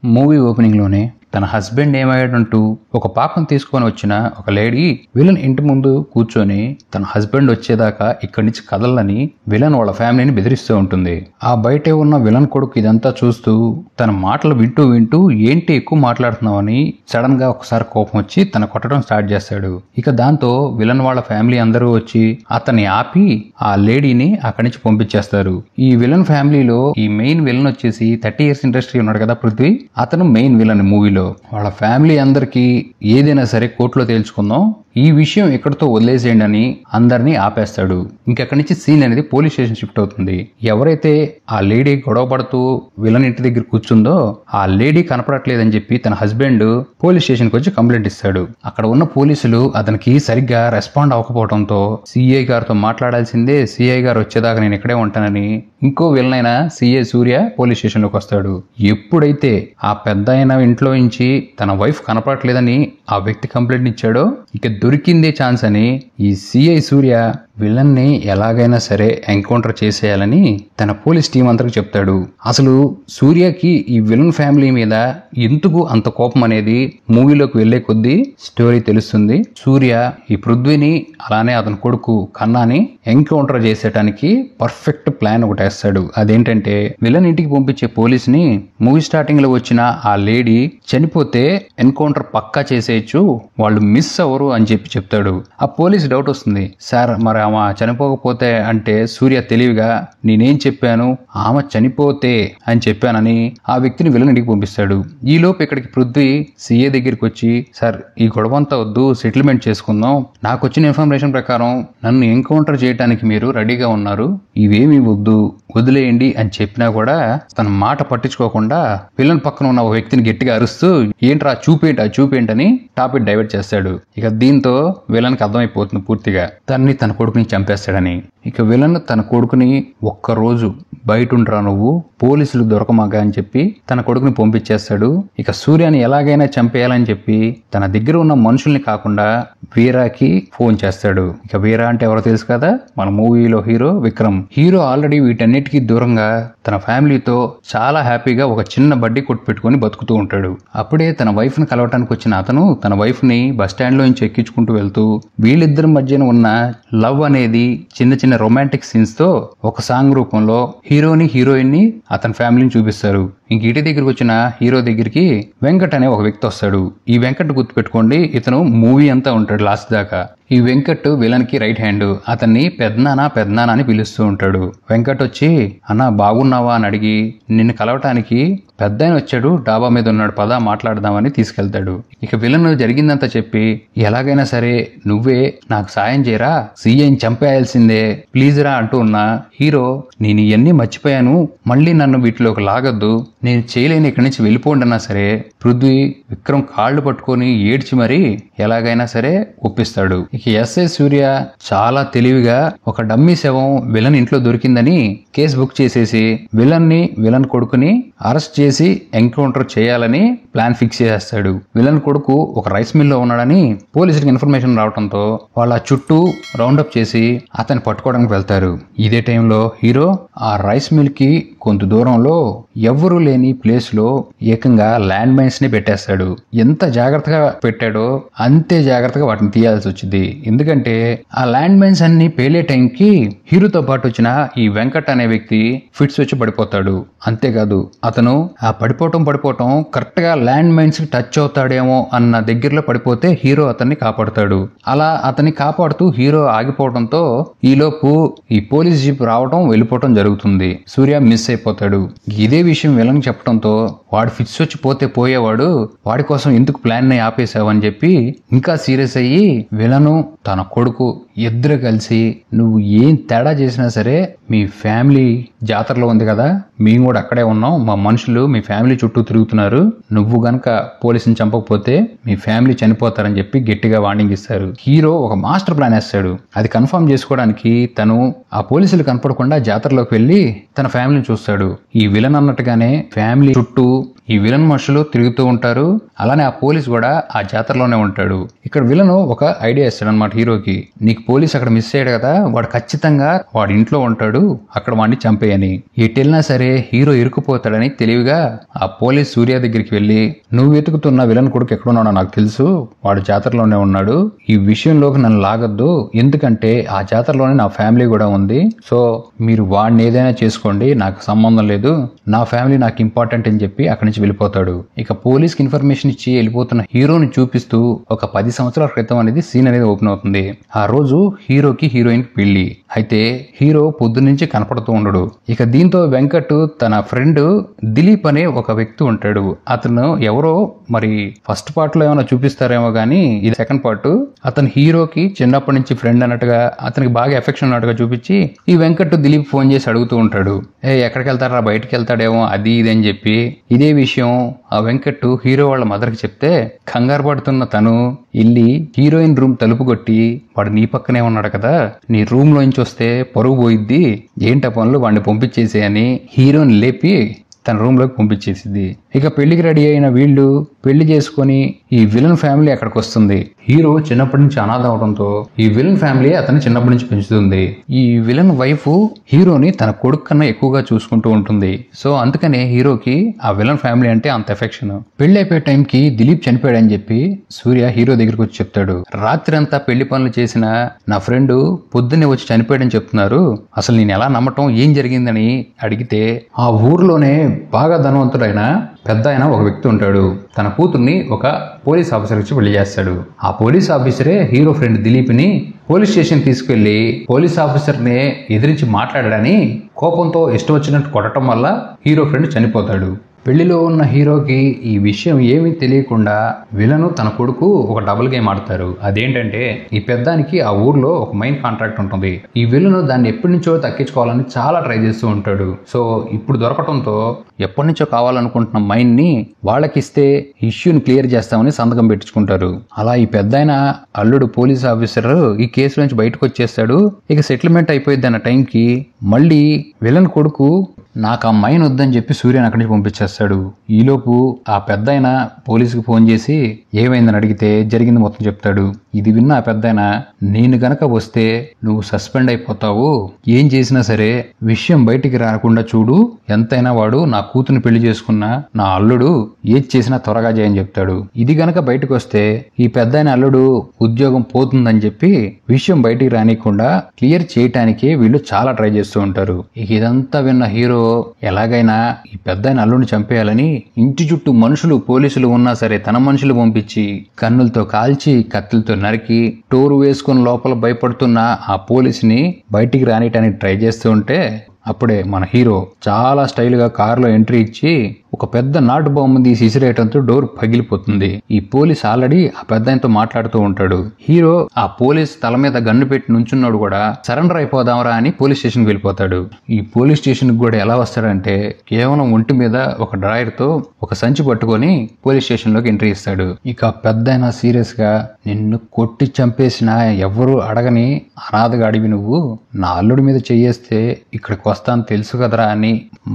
Movie opening లోనే తన husband ఏమయ్యాడంటూ ఒక పాపను తీసుకొని వచ్చిన ఒక లేడీ విలన్ ఇంటి ముందు కూర్చొని తన హస్బెండ్ వచ్చేదాకా ఇక్కడి నుంచి కదలని విలన్ వాళ్ళ ఫ్యామిలీని బెదిరిస్తూ ఉంటుంది. ఆ బయటే ఉన్న విలన్ కొడుకు ఇదంతా చూస్తూ తన మాటలు వింటూ వింటూ ఏంటి ఎక్కువ మాట్లాడుతున్నావని సడన్ గా ఒకసారి కోపం వచ్చి తన కొట్టడం స్టార్ట్ చేస్తాడు. ఇక దాంతో విలన్ వాళ్ళ ఫ్యామిలీ అందరూ వచ్చి అతన్ని ఆపి ఆ లేడీని అక్కడి నుంచి పంపించేస్తారు. ఈ విలన్ ఫ్యామిలీలో ఈ మెయిన్ విలన్ వచ్చేసి 30 years ఇండస్ట్రీ ఉన్నాడు కదా పృథ్వీ, అతను మెయిన్ విలన్ మూవీలో. వాళ్ళ ఫ్యామిలీ అందరికి ఏదైనా సరే కోర్టులో తేల్చుకుందాం, ఈ విషయం ఎక్కడితో వదిలేసేయండి అని అందరినీ ఆపేస్తాడు. ఇంకక్కడి నుంచి సీన్ అనేది పోలీస్ స్టేషన్ షిఫ్ట్ అవుతుంది. ఎవరైతే ఆ లేడీ గొడవ పడుతూ విలన్ ఇంటి దగ్గర కూర్చుందో ఆ లేడీ కనపడట్లేదని చెప్పి తన హస్బెండ్ పోలీస్ స్టేషన్ కి వచ్చి కంప్లైంట్ ఇస్తాడు. అక్కడ ఉన్న పోలీసులు అతనికి సరిగ్గా రెస్పాండ్ అవ్వకపోవడంతో సిఐ గారితో మాట్లాడాల్సిందే, సిఐ గారు వచ్చేదాకా నేను ఇక్కడే ఉంటానని ఇంకో విలన్ అయిన సిఐ సూర్య పోలీస్ స్టేషన్ లోకి వస్తాడు. ఎప్పుడైతే ఆ పెద్ద అయిన ఇంట్లో నుంచి తన వైఫ్ కనపడట్లేదని ఆ వ్యక్తి కంప్లైంట్ ఇచ్చాడో ఇక దొరికిందే ఛాన్స్ అని ఈ సిఐ సూర్య విలన్ ని ఎలాగైనా సరే ఎన్కౌంటర్ చేసేయాలని తన పోలీస్ టీం అందరికి చెప్తాడు. అసలు సూర్యకి ఈ విలన్ ఫ్యామిలీ మీద ఎందుకు అంత కోపం అనేది మూవీలోకి వెళ్లే కొద్దీ స్టోరీ తెలుస్తుంది. సూర్య ఈ పృథ్వీని అలానే అతని కొడుకు కన్నాని ఎన్కౌంటర్ చేసేటానికి పర్ఫెక్ట్ ప్లాన్ ఒకటి వేస్తాడు. అదేంటంటే విలన్ ఇంటికి పంపించే పోలీస్ ని మూవీ స్టార్టింగ్ లో వచ్చిన ఆ లేడీ చనిపోతే ఎన్కౌంటర్ పక్కా చేసేయచ్చు, వాళ్ళు మిస్ అవరు అని చెప్పి చెప్తాడు. ఆ పోలీస్ డౌట్ వస్తుంది, సార్ మరి ఆమె చనిపోకపోతే అంటే సూర్య తెలివిగా నేనేం చెప్పాను ఆమె చనిపోతే అని చెప్పానని ఆ వ్యక్తిని విలన్ ఇంటికి పంపిస్తాడు. ఈ లోపు ఇక్కడికి పృథ్వీ సిఏ దగ్గరికి వచ్చి, సార్ ఈ గొడవంతా వద్దు, సెటిల్మెంట్ చేసుకుందాం, నాకు వచ్చిన ఇన్ఫర్మేషన్ ప్రకారం నన్ను ఎన్కౌంటర్ చేయడానికి మీరు రెడీగా ఉన్నారు, ఇవేమీ వద్దు వదిలేయండి అని చెప్పినా కూడా తన మాట పట్టించుకోకుండా విలన్ పక్కన ఉన్న ఒక వ్యక్తిని గట్టిగా అరుస్తూ ఏంట్రా చూపేంటని టాపిక్ డైవర్ట్ చేస్తాడు. ఇక దీంతో విలన్ కి అర్థమైపోతుంది పూర్తిగా తన్ని తన కొడుకుని చంపేస్తాడని. ఇక విలన్ తన కొడుకుని ఒక్కరోజు బయట ఉండరా నువ్వు, పోలీసులు దొరకమాగా అని చెప్పి తన కొడుకుని పంపించేస్తాడు. ఇక సూర్యని ఎలాగైనా చంపేయాలని చెప్పి తన దగ్గర ఉన్న మనుషుల్ని కాకుండా వీరాకి ఫోన్ చేస్తాడు. ఇక వీరా అంటే ఎవరో తెలుసు కదా, మన మూవీలో హీరో విక్రమ్. హీరో ఆల్రెడీ వీటన్నిటికీ దూరంగా తన ఫ్యామిలీతో చాలా హ్యాపీగా ఒక చిన్న బడ్డీ కొట్టు పెట్టుకుని బతుకుతూ ఉంటాడు. అప్పుడే తన వైఫ్ ని కలవటానికి వచ్చిన అతను తన వైఫ్ ని బస్ స్టాండ్ లో నుంచి ఎక్కించుకుంటూ వెళ్తూ వీళ్ళిద్దరి మధ్యన ఉన్న లవ్ అనేది చిన్న చిన్న రొమాంటిక్ సీన్స్ తో ఒక సాంగ్ రూపంలో హీరోని హీరోయిన్ ని అతని ఫ్యామిలీని చూపిస్తారు. ఇంక ఇంటి దగ్గరికి వచ్చిన హీరో దగ్గరికి వెంకట్ అనే ఒక వ్యక్తి వస్తాడు. ఈ వెంకట్ గుర్తు పెట్టుకోండి, ఇతను మూవీ అంతా ఉంటాడు లాస్ట్ దాకా. ఈ వెంకట్ విలన్ కి రైట్ హ్యాండ్, అతన్ని పెద్దనానా అని పిలుస్తూ ఉంటాడు. వెంకట్ వచ్చి అన్నా బాగున్నావా అని అడిగి నిన్ను కలవటానికి పెద్ద ఆయన వచ్చాడు, డాబా మీద ఉన్నాడు, పద మాట్లాడదామని తీసుకెళ్తాడు. ఇక విలన్ జరిగిందంతా చెప్పి ఎలాగైనా సరే నువ్వే నాకు సాయం చేయరా, సీఐని చంపేయాల్సిందే ప్లీజ్ రా అంటూ ఉన్నా హీరో నేను ఇవన్నీ మర్చిపోయాను, మళ్ళీ నన్ను వీటిలోకి లాగద్దు, నేను చేయలేని ఇక్కడి నుంచి వెళ్ళిపోండి అన్నా సరే పృథ్వీ విక్రమ్ కాళ్ళు పట్టుకొని ఏడ్చి మరీ ఎలాగైనా సరే ఒప్పిస్తాడు. ఇక ఎస్ఐ సూర్య చాలా తెలివిగా ఒక డమ్మీ శవం విలన్ ఇంట్లో దొరికిందని కేసు బుక్ చేసేసి విలన్ కొడుకుని అరెస్ట్ చేసి ఎన్కౌంటర్ చేయాలని ప్లాన్ ఫిక్స్ చేసేస్తాడు. విలన్ కొడుకు ఒక రైస్ మిల్ లో ఉన్నాడని పోలీసులకు ఇన్ఫర్మేషన్ రావడంతో వాళ్ళ చుట్టూ రౌండప్ చేసి అతన్ని పట్టుకోవడానికి వెళ్తారు. ఇదే టైంలో హీరో ఆ రైస్ మిల్ కి కొంత దూరంలో ఎవ్వరూ లేని ప్లేస్ లో ఏకంగా ల్యాండ్ మైన్స్ ని పెట్టేస్తాడు. ఎంత జాగ్రత్తగా పెట్టాడో అంతే జాగ్రత్తగా వాటిని తీయాల్సి వచ్చింది. ఎందుకంటే ఆ ల్యాండ్ మైన్స్ అన్ని పేలే టైంకి హీరోతో పాటు వచ్చిన ఈ వెంకట్ అనే వ్యక్తి ఫిట్స్ వచ్చి పడిపోతాడు. అంతేకాదు అతను ఆ పడిపోవటం కరెక్ట్ గా ల్యాండ్ మైన్స్ కి టచ్ అవుతాడేమో అన్న దగ్గరలో పడిపోతే హీరో అతన్ని కాపాడుతాడు. అలా అతన్ని కాపాడుతూ హీరో ఆగిపోవడంతో ఈలోపు ఈ పోలీస్ జీప్ రావడం వెళ్ళిపోవడం జరుగుతుంది. సూర్య మిస్ అయిపోతాడు. ఇదే విషయం విలన్ చెప్పడంతో వాడు ఫిట్స్ వచ్చి పోయేవాడు, వాడి కోసం ఎందుకు ప్లాన్ ని ఆపేశావని చెప్పి ఇంకా సీరియస్ అయ్యి విలను తన కొడుకు ఇద్దరు కలిసి నువ్వు ఏం తేడా చేసినా సరే మీ ఫ్యామిలీ జాతరలో ఉంది కదా, మేము కూడా అక్కడే ఉన్నాం, మా మనుషులు మీ ఫ్యామిలీ చుట్టూ తిరుగుతున్నారు, నువ్వు గనక పోలీసుని చంపకపోతే మీ ఫ్యామిలీ చనిపోతారని చెప్పి గట్టిగా వార్నింగ్ ఇస్తారు. హీరో ఒక మాస్టర్ ప్లాన్ వేస్తాడు. అది కన్ఫర్మ్ చేసుకోవడానికి తను ఆ పోలీసులు కనపడకుండా జాతరలోకి వెళ్లి తన ఫ్యామిలీని చూస్తాడు. ఈ విలన్ అన్నట్టుగానే ఫ్యామిలీ చుట్టూ ఈ విలన్ మనుషులు తిరుగుతూ ఉంటారు. అలానే ఆ పోలీస్ కూడా ఆ జాతరలోనే ఉంటాడు. ఇక్కడ విలను ఒక ఐడియా ఇస్తాడు అనమాట హీరోకి. నీకు పోలీస్ అక్కడ మిస్ అయ్యాడు కదా, వాడు ఖచ్చితంగా వాడి ఇంట్లో ఉంటాడు, అక్కడ వాడిని చంపేయని. ఎటెళ్ళినా సరే హీరో ఇరుక్కుపోతాడని తెలివిగా ఆ పోలీస్ సూర్య దగ్గరికి వెళ్లి, నువ్వు వెతుకుతున్న విలన్ కొడుకు ఎక్కడున్నాడో నాకు తెలుసు, వాడు జాతరలోనే ఉన్నాడు, ఈ విషయంలోకి నన్ను లాగద్దు, ఎందుకంటే ఆ జాతరలోనే నా ఫ్యామిలీ కూడా ఉంది, సో మీరు వాడిని ఏదైనా చేసుకోండి, నాకు సంబంధం లేదు, నా ఫ్యామిలీ నాకు ఇంపార్టెంట్ అని చెప్పి అక్కడి నుంచి వెళ్ళిపోతాడు. ఇక పోలీస్ కి ఇన్ఫర్మేషన్ ఇచ్చి వెళ్ళిపోతున్న హీరోని చూపిస్తూ ఒక 10 సంవత్సరాల క్రితం అనేది సీన్ అనేది ఓపెన్ అవుతుంది. ఆ రోజు హీరోకి హీరోయిన్ పెళ్లి. అయితే హీరో పొద్దున్నుంచి కనపడుతూ ఉండడు. ఇక దీంతో వెంకట్ తన ఫ్రెండ్ దిలీప్ అనే ఒక వ్యక్తి ఉంటాడు. అతను ఎవరో మరి ఫస్ట్ పార్ట్ లో ఏమైనా చూపిస్తారేమో గానీ ఇది సెకండ్ పార్ట్. అతను హీరోకి చిన్నప్పటి నుంచి ఫ్రెండ్ అన్నట్టుగా, అతనికి బాగా ఎఫెక్షన్ ఉన్నట్టుగా చూపించి ఈ వెంకట్ దిలీప్ ఫోన్ చేసి అడుగుతూ ఉంటాడు, ఎక్కడికి వెళ్తారా, బయటికి వెళ్తాడేమో అది ఇది అని చెప్పి. ఇదే విషయం ఆ వెంకట్ హీరో వాళ్ళ మదర్కి చెప్తే కంగారు పడుతున్న తను ఇల్లి హీరోయిన్ రూమ్ తలుపు కొట్టి, వాడు నీ పక్కనే ఉన్నాడు కదా, నీ రూమ్ లోంచి వస్తే పరుగు పోయిద్ది, ఏంట పనులు, వాడిని పంపించేసేయని హీరోని లేపి తన రూమ్ లోకి పంపించేసింది. ఇక పెళ్లికి రెడీ అయిన వీళ్ళు పెళ్లి చేసుకుని ఈ విలన్ ఫ్యామిలీ అక్కడికి వస్తుంది. హీరో చిన్నప్పటి నుంచి అనాథ అవడంతో ఈ విలన్ ఫ్యామిలీ అతను చిన్నప్పటి నుంచి పెంచుతుంది. ఈ విలన్ వైఫ్ హీరోని తన కొడుకు కన్నా ఎక్కువగా చూసుకుంటూ ఉంటుంది. సో అందుకనే హీరోకి ఆ విలన్ ఫ్యామిలీ అంటే అంత ఎఫెక్షన్. పెళ్లి అయిపోయే టైంకి దిలీప్ చనిపోయాడని చెప్పి సూర్య హీరో దగ్గరికి వచ్చి చెప్తాడు. రాత్రి అంతా పెళ్లి పనులు చేసిన నా ఫ్రెండ్ పొద్దున్నే వచ్చి చనిపోయాడని చెప్తున్నారు, అసలు నేను ఎలా నమ్మటం, ఏం జరిగిందని అడిగితే ఆ ఊర్లోనే బాగా ధనవంతుడైన పెద్ద ఆయన ఒక వ్యక్తి ఉంటాడు. తన కూతుర్ని ఒక పోలీస్ ఆఫీసర్ ఇచ్చి పెళ్లి చేస్తాడు. ఆ పోలీస్ ఆఫీసరే హీరో ఫ్రెండ్ దిలీప్ ని పోలీస్ స్టేషన్ తీసుకెళ్లి పోలీస్ ఆఫీసర్ ని ఎదిరించి మాట్లాడాడని కోపంతో ఇష్టం వచ్చినట్టు కొట్టడం వల్ల హీరో ఫ్రెండ్ చనిపోతాడు. పెళ్లిలో ఉన్న హీరోకి ఈ విషయం ఏమీ తెలియకుండా విలను తన కొడుకు ఒక డబుల్ గేమ్ ఆడతారు. అదేంటంటే ఈ పెద్దానికి ఆ ఊర్లో ఒక మైన్ కాంట్రాక్ట్ ఉంటుంది. ఈ విలను దాన్ని ఎప్పటి నుంచో దక్కించుకోవాలని చాలా ట్రై చేస్తూ ఉంటాడు. సో ఇప్పుడు దొరకటంతో ఎప్పటి నుంచో కావాలనుకుంటున్న మైన్ ని వాళ్ళకిస్తే ఇష్యూని క్లియర్ చేస్తామని సంతకం పెట్టించుకుంటారు. అలా ఈ పెద్దాయన అల్లుడు పోలీస్ ఆఫీసర్ ఈ కేసు నుంచి బయటకు వచ్చేస్తాడు. ఇక సెటిల్మెంట్ అయిపోయింది అన్న టైంకి మళ్ళీ విలన్ కొడుకు నాకు ఆ మైన్ వద్దని చెప్పి సూర్యని అక్కడి నుంచి పంపించేస్తాడు. ఈలోపు ఆ పెద్దాయన పోలీసుకి ఫోన్ చేసి ఏమైందని అడిగితే జరిగింది మొత్తం చెప్తాడు. ఇది విన్న ఆ పెద్దాయన, నేను గనక వస్తే నువ్వు సస్పెండ్ అయిపోతావు, ఏం చేసినా సరే విషయం బయటికి రాకుండా చూడు, ఎంతైనా వాడు నా కూతుర్ని పెళ్లి చేసుకున్నా నా అల్లుడు, ఏది చేసినా త్వరగా చేయని చెప్తాడు. ఇది గనక బయటకు వస్తే ఈ పెద్దాయన అల్లుడు ఉద్యోగం పోతుందని చెప్పి విషయం బయటికి రానికుండా క్లియర్ చేయటానికి వీళ్ళు చాలా ట్రై చేస్తూ ఉంటారు. ఇదంతా విన్న హీరో ఎలాగైనా ఈ పెద్దాయన అల్లుడిని చంపేయాలని ఇంటి చుట్టూ మనుషులు పోలీసులు ఉన్నా సరే తన మనుషులు పంపించి కన్నులతో కాల్చి కత్తులతో నరికి టోరు వేసుకుని లోపల భయపడుతున్న ఆ పోలీసుని బయటికి రానియటానికి ట్రై చేస్తూ ఉంటే అప్పుడే మన హీరో చాలా స్టైల్ గా కారులో ఎంట్రీ ఇచ్చి ఒక పెద్ద నాటు బాంబు తీసి ఇసిరేయటంతో డోర్ పగిలిపోతుంది. ఈ పోలీస్ ఆల్రెడీ ఆ పెద్దాయనతో మాట్లాడుతూ ఉంటాడు. హీరో ఆ పోలీస్ తల మీద గన్ను పెట్టి నుంచున్నాడు కూడా సరెండర్ అయిపోదాంరా అని పోలీస్ స్టేషన్ కి వెళ్ళిపోతాడు. ఈ పోలీస్ స్టేషన్ కి కూడా ఎలా వస్తాడంటే కేవలం ఒంటి మీద ఒక డ్రాయర్ తో ఒక సంచి పట్టుకొని పోలీస్ స్టేషన్ లోకి ఎంట్రీ ఇస్తాడు. ఇక పెద్దాయన సీరియస్ గా, నిన్ను కొట్టి చంపేసిన ఎవరు అడగని అనాథగా అడివి నువ్వు నా అల్లుడి మీద చెయ్యేస్తే ఇక్కడికి వస్తాను తెలుసు కదరా అని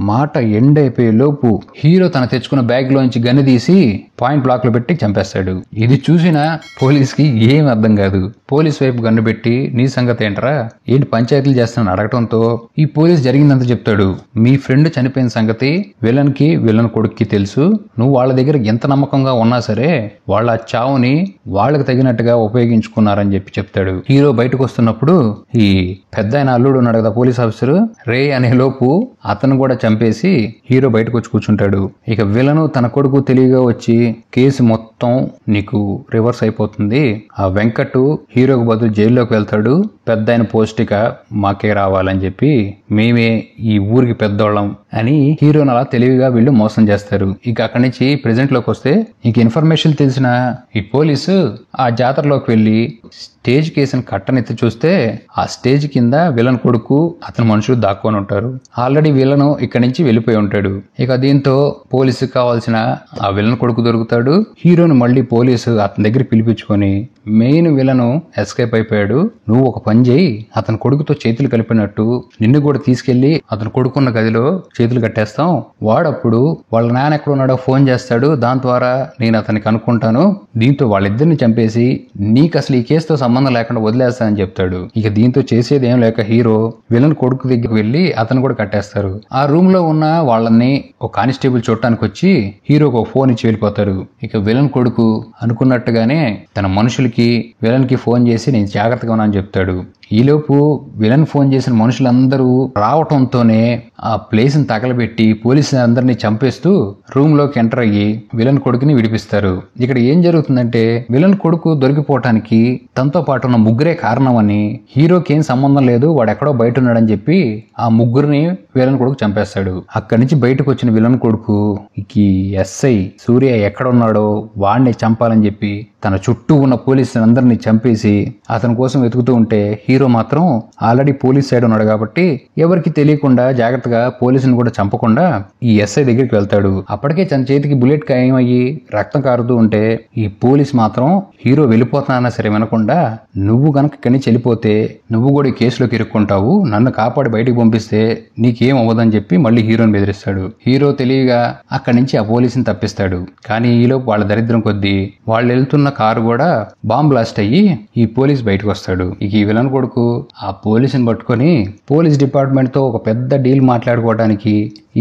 మాట ఎండ్ అయిపోయే లోపు హీరో తన తెచ్చుకున్న బ్యాగ్ లోంచి గన్ను తీసి పాయింట్ బ్లాక్ లో పెట్టి చంపేస్తాడు. ఇది చూసిన పోలీస్ కి ఏం అర్థం కాదు. పోలీస్ వైపు గన్ను పెట్టి నీ సంగతి ఏంట్రా, ఏంటి పంచాయతీలు చేస్తానని అడగటంతో ఈ పోలీస్ జరిగిందంతా చెప్తాడు. మీ ఫ్రెండ్ చనిపోయిన సంగతి విలన్ కి విలన్ కొడుక్కి తెలుసు, నువ్వు వాళ్ళ దగ్గర ఎంత నమ్మకంగా ఉన్నా సరే వాళ్ళ చావుని వాళ్ళకి తగినట్టుగా ఉపయోగించుకున్నారని చెప్పి చెప్తాడు. హీరో బయటకు వస్తున్నప్పుడు ఈ పెద్ద ఆయన అల్లుడు ఉన్నాడు కదా పోలీస్ ఆఫీసర్, రే అనే లోపు అతను కూడా చంపేసి హీరో బయటకు వచ్చి కూర్చుంటాడు. ఇక విలను తన కొడుకు తెలివిగా వచ్చి కేసు మొత్తం నీకు రివర్స్ అయిపోతుంది, ఆ వెంకట్ హీరోకు బదులు జైల్లోకి వెళ్తాడు, పెద్ద ఆయన పోస్టిక మాకే రావాలని చెప్పి మేమే ఈ ఊరికి పెద్దోళ్ళం అని హీరోని అలా తెలివిగా వీళ్ళు మోసం చేస్తారు. ఇక అక్కడి నుంచి ప్రెజెంట్ లోకి వస్తే ఇంక ఇన్ఫర్మేషన్ తెలిసిన ఈ పోలీసు ఆ జాతరలోకి వెళ్లి స్టేజ్ కేసుని కట్టనెత్తి చూస్తే ఆ స్టేజ్ కింద విలన్ కొడుకు అతని మనుషులు దాక్కొని ఉంటారు. ఆల్రెడీ విలను ఇక్కడి నుంచి వెళ్ళిపోయి ఉంటాడు. ఇక దీంతో పోలీసుకి కావాల్సిన ఆ విలన్ కొడుకు దొరుకుతాడు. హీరోని మళ్ళీ పోలీసు అతని దగ్గర పిలిపించుకొని మెయిన్ విలను ఎస్కేప్ అయిపోయాడు, నువ్వు ఒక పని పని చేయి, అతని కొడుకుతో చేతులు కలిపినట్టు నిన్ను కూడా తీసుకెళ్లి అతను కొడుకున్న గదిలో చేతులు కట్టేస్తాం. వాడప్పుడు వాళ్ళ నాన్న ఎక్కడ ఉన్నాడో ఫోన్ చేస్తాడు. దాని ద్వారా నేను అతన్ని కనుక్కుంటాను. దీంతో వాళ్ళిద్దరిని చంపేసి నీకు అసలు ఈ కేసుతో సంబంధం లేకుండా వదిలేస్తా అని చెప్తాడు. ఇక దీంతో చేసేది ఏం లేక హీరో విలన్ కొడుకు దగ్గరికి వెళ్లి అతను కూడా కట్టేస్తారు. ఆ రూమ్ లో ఉన్న వాళ్ళని ఒక కానిస్టేబుల్ చూడటానికి వచ్చి హీరోకి ఒక ఫోన్ ఇచ్చి వెళ్ళిపోతారు. ఇక విలన్ కొడుకు అనుకున్నట్టుగానే తన మనుషులకి విలన్ కి ఫోన్ చేసి నేను జాగ్రత్తగా ఉన్నా అని చెప్తాడు. ఈలోపు విలన్ ఫోన్ చేసిన మనుషులందరూ రావటంతోనే ఆ ప్లేస్ ని తగలబెట్టి పోలీసులు అందరినీ చంపేస్తూ రూమ్ లోకి ఎంటర్ అయ్యి విలన్ కొడుకుని విడిపిస్తారు. ఇక్కడ ఏం జరుగుతుందంటే విలన్ కొడుకు దొరికిపోవటానికి తనతో పాటు ఉన్న ముగ్గురే కారణం అని, హీరోకి ఏం సంబంధం లేదు, వాడు ఎక్కడో బయట ఉన్నాడని చెప్పి ఆ ముగ్గురిని విలన్ కొడుకు చంపేస్తాడు. అక్కడి నుంచి బయటకు వచ్చిన విలన్ కొడుకు ఈ ఎస్ఐ సూర్య ఎక్కడ ఉన్నాడో వాడిని చంపాలని చెప్పి తన చుట్టూ ఉన్న పోలీసులందరినీ చంపేసి అతని కోసం వెతుకుతూ ఉంటే హీరో మాత్రం ఆల్రెడీ పోలీస్ సైడ్ ఉన్నాడు కాబట్టి ఎవరికి తెలియకుండా జాగ్రత్తగా పోలీసుని కూడా చంపకుండా ఈ ఎస్ఐ దగ్గరికి వెళ్తాడు. అప్పటికే తన చేతికి బుల్లెట్ ఖాయమయ్యి రక్తం కారుతూ ఉంటే ఈ పోలీస్ మాత్రం హీరో వెళ్ళిపోతున్నా సరే వినకుండా నువ్వు గనక ఇక్కడి నుంచి వెళ్ళిపోతే నువ్వు కూడా ఈ కేసులోకి ఇరుక్కుంటావు, నన్ను కాపాడి బయటికి పంపిస్తే నీకేం అవ్వదని చెప్పి మళ్ళీ హీరోని బెదిరిస్తాడు. హీరో తెలివిగా అక్కడి నుంచి ఆ పోలీసుని తప్పిస్తాడు. కానీ ఈలోపు వాళ్ళ దరిద్రం కొద్దీ వాళ్ళు వెళ్తున్న కారు కూడా బాంబ్ బ్లాస్ట్ అయ్యి ఈ పోలీస్ బయటకు వస్తాడు. ఇక ఈ విలన్ కొడుకు ఆ పోలీసుని పట్టుకొని పోలీస్ డిపార్ట్మెంట్ తో ఒక పెద్ద డీల్ మాట్లాడుకోవడానికి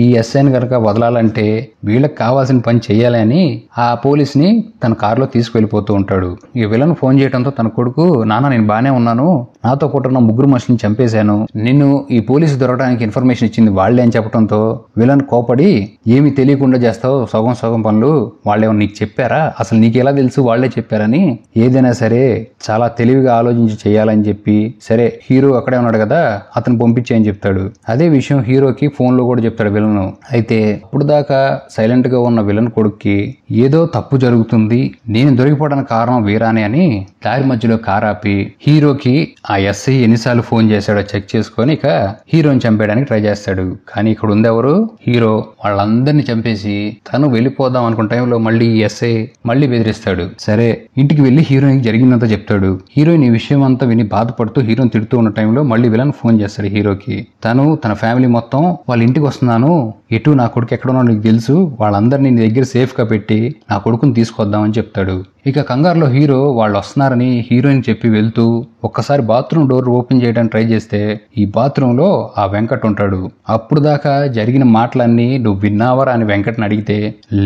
ఈ ఎస్ఐని కనుక వదలాలంటే వీళ్ళకి కావాల్సిన పని చెయ్యాలి అని ఆ పోలీస్ ని తన కారులో తీసుకువెళ్ళిపోతూ ఉంటాడు. ఈ విలన్ ఫోన్ చేయడంతో తన కొడుకు నాన్న నేను బానే ఉన్నాను, నాతో పాటు ఉన్న ముగ్గురు మనుషుల్ని చంపేశాను, నిన్ను ఈ పోలీసు దొరకడానికి ఇన్ఫర్మేషన్ ఇచ్చింది వాళ్లే అని చెప్పడంతో విలన్ కోపడి ఏమి తెలియకుండా చేస్తావు సగం సగం పనులు, వాళ్ళేమో నీకు చెప్పారా, అసలు నీకు ఎలా తెలుసు వాళ్లే చెప్పారని ఏదైనా సరే చాలా తెలివిగా ఆలోచించి చేయాలని చెప్పి సరే హీరో అక్కడే ఉన్నాడు కదా అతను పంపించేయని చెప్తాడు. అదే విషయం హీరోకి ఫోన్ లో కూడా చెప్తాడు విలన్. అయితే అప్పుడు దాకా సైలెంట్ గా ఉన్న విలన్ కొడుక్కి ఏదో తప్పు జరుగుతుంది, నేను దొరికిపోవడానికి కారణం వీరానే అని దారి మధ్యలో కారు ఆపి హీరోకి ఆ ఎస్ఐ ఎన్నిసార్లు ఫోన్ చేశాడో చెక్ చేసుకొని ఇక హీరోని చంపేయడానికి ట్రై చేస్తాడు. కానీ ఇక్కడ ఉందెవరు హీరో. వాళ్ళందరినీ చంపేసి తను వెళ్ళిపోదాం అనుకున్న టైంలో మళ్ళీ ఈ ఎస్ఐ మళ్ళీ బెదిరిస్తాడు. సరే ఇంటికి వెళ్లి హీరోయిన్ జరిగిందంతా చెప్తాడు. హీరోయిన్ ఈ విషయం అంతా విని బాధపడుతూ హీరోని తిడుతూ ఉన్న టైంలో మళ్ళీ విలన్ ఫోన్ చేస్తాడు హీరోకి. తను తన ఫ్యామిలీ మొత్తం వాళ్ళ ఇంటికి వస్తున్నాను, ఎటు నా కొడుకు ఎక్కడున్నాడో నీకు తెలుసు, వాళ్ళందరినీ నీ దగ్గర సేఫ్ గా పెట్టి నా కొడుకుని తీసుకొద్దామని చెప్తాడు. ఇక కంగారులో హీరో వాళ్ళు వస్తున్నారని హీరోయిన్ చెప్పి వెళ్తూ ఒక్కసారి బాత్రూమ్ డోర్ ఓపెన్ చేయడానికి ట్రై చేస్తే ఈ బాత్రూమ్ లో ఆ వెంకట్ ఉంటాడు. అప్పుడు దాకా జరిగిన మాటలన్నీ నువ్వు విన్నావరా అని వెంకట్ని అడిగితే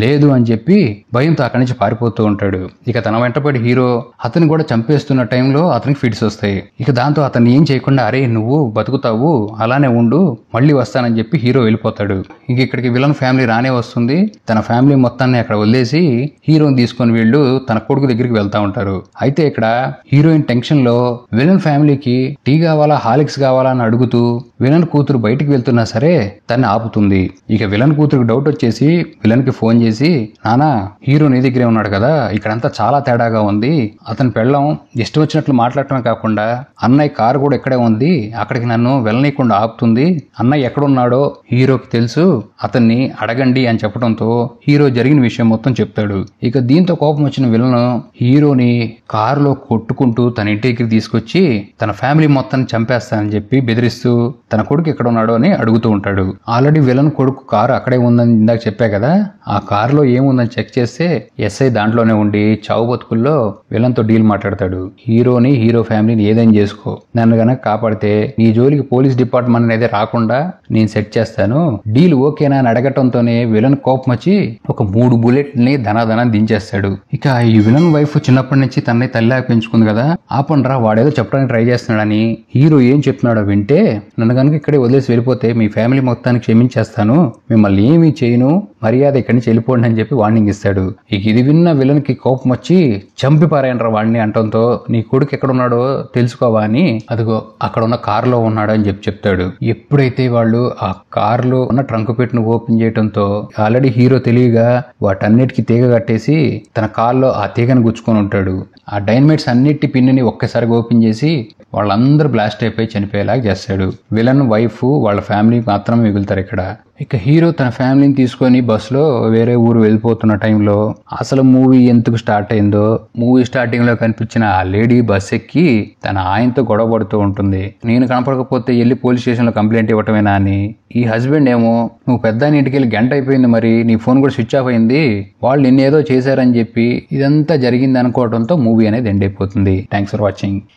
లేదు అని చెప్పి భయంతో అక్కడి నుంచి పారిపోతూ ఉంటాడు. ఇక తన వెంటపడి హీరో అతను కూడా చంపేస్తున్న టైంలో అతనికి ఫిట్స్ వస్తాయి. ఇక దాంతో అతన్ని ఏం చేయకుండా అరే నువ్వు బతుకుతావు అలానే ఉండు మళ్ళీ వస్తానని చెప్పి హీరో వెళ్ళిపోతాడు. ఇంక ఇక్కడికి విలన్ ఫ్యామిలీ రానే వస్తుంది. తన ఫ్యామిలీ మొత్తాన్ని అక్కడ వదిలేసి హీరోని తీసుకొని వీళ్ళు తన కొడుకు దగ్గరికి వెళ్తా ఉంటారు. అయితే ఇక్కడ హీరోయిన్ టెన్షన్ లో విలన్ ఫ్యామిలీకి టీ కావాలా హాలిక్స్ కావాలా అని అడుగుతూ విలన్ కూతురు బయటికి వెళ్తున్నా సరే తన్ని ఆపుతుంది. ఇక విలన్ కూతురుకి డౌట్ వచ్చేసి విలన్ కి ఫోన్ చేసి నానా హీరో నీ దగ్గరే ఉన్నాడు కదా, ఇక్కడంతా చాలా తేడాగా ఉంది, అతని పెళ్ళం ఇష్టం వచ్చినట్లు మాట్లాడటమే కాకుండా అన్నయ్య కారు కూడా ఇక్కడే ఉంది, అక్కడికి నన్ను వెళ్ళనీయకుండా ఆపుతుంది, అన్నయ్య ఎక్కడున్నాడో హీరోకి తెలుసు, అతన్ని అడగండి అని చెప్పడంతో హీరో జరిగిన విషయం మొత్తం చెప్తాడు. ఇక దీంతో కోపం వచ్చిన విలన్ హీరోని కారులో కొట్టుకుంటూ తన ఇంటి దగ్గరికి తీసుకొచ్చి తన ఫ్యామిలీ మొత్తాన్ని చంపేస్తానని చెప్పి బెదిరిస్తూ తన కొడుకు ఎక్కడ ఉన్నాడో అని అడుగుతూ ఉంటాడు. ఆల్రెడీ విలన్ కొడుకు కారు అక్కడే ఉందని ఇందాక చెప్పా కదా, ఆ కారులో ఏముందని చెక్ చేస్తే ఎస్ఐ దాంట్లోనే ఉండి చావు బతుకుల్లో విలన్ తో డీల్ మాట్లాడతాడు. హీరోని హీరో ఫ్యామిలీని ఏదైనా చేసుకో, నన్ను గనక కాపాడితే నీ జోలికి పోలీస్ డిపార్ట్మెంట్ అనేది రాకుండా నేను సెట్ చేస్తాను, డీల్ ఓకేనా అని అడగటంతోనే విలన్ కోపం వచ్చి ఒక 3 బుల్లెట్ ని ధనాధనా దించేస్తాడు. ఇక ఈ విలన్ వైఫ్ చిన్నప్పటి నుంచి తనని తల్లిలాగా పెంచుకుంది కదా, ఆపండ్రా వాడేదో చెప్పడానికి ట్రై చేస్తున్నాడని హీరో ఏం చెప్తున్నాడో వింటే నన్ను కనుక ఇక్కడే వదిలేసి వెళ్ళిపోతే మీ ఫ్యామిలీ మొత్తానికి క్షమించేస్తాను, మిమ్మల్ని ఏమీ చేయను, మర్యాద ఇక్కడి నుంచి వెళ్ళిపోండి అని చెప్పి వార్నింగ్ ఇస్తాడు. ఇక ఇది విన్న విలన్ కి కోపం వచ్చి చంపి పారేయండ్రా వాడిని అంటంతో నీ కొడుకు ఎక్కడున్నాడో తెలుసుకోవా అని అదిగో అక్కడ ఉన్న కారులో ఉన్నాడు అని చెప్పి చెప్తాడు. ఎప్పుడైతే వాళ్ళు ఆ కారులో ఉన్న ట్రంక్ పెట్టును ఓపెన్ చేయడంతో ఆల్రెడీ హీరో తెలివిగా వాటన్నిటికీ తీగ కట్టేసి తన కారులో ఆ తీగను గుచ్చుకొని ఉంటాడు. ఆ డైనమైట్స్ అన్నిటి పిన్ని ఒక్కసారిగా ఓపెన్ చేసి వాళ్ళందరూ బ్లాస్ట్ అయిపోయి చనిపోయేలాగా చేస్తాడు. విలన్ వైఫ్ వాళ్ళ ఫ్యామిలీ మాత్రమే మిగులుతారు ఇక్కడ. ఇక హీరో తన ఫ్యామిలీని తీసుకొని బస్సులో వేరే ఊరు వెళ్ళిపోతున్న టైంలో అసలు మూవీ ఎందుకు స్టార్ట్ అయిందో, మూవీ స్టార్టింగ్ లో కనిపించిన ఆ లేడీ బస్ ఎక్కి తన ఆయనతో గొడవ పడుతూ ఉంటుంది. నేను కనపడకపోతే వెళ్ళి పోలీస్ స్టేషన్ లో కంప్లైంట్ ఇవ్వటమేనా అని. ఈ హస్బెండ్ ఏమో నువ్వు పెద్ద ఇంటికి వెళ్ళి గంట అయిపోయింది, మరి నీ ఫోన్ కూడా స్విచ్ ఆఫ్ అయింది, వాళ్ళు నిన్నేదో చేశారని చెప్పి ఇదంతా జరిగింది అనుకోవడంతో మూవీ అనేది ఎండ్ అయిపోతుంది. Thanks for watching.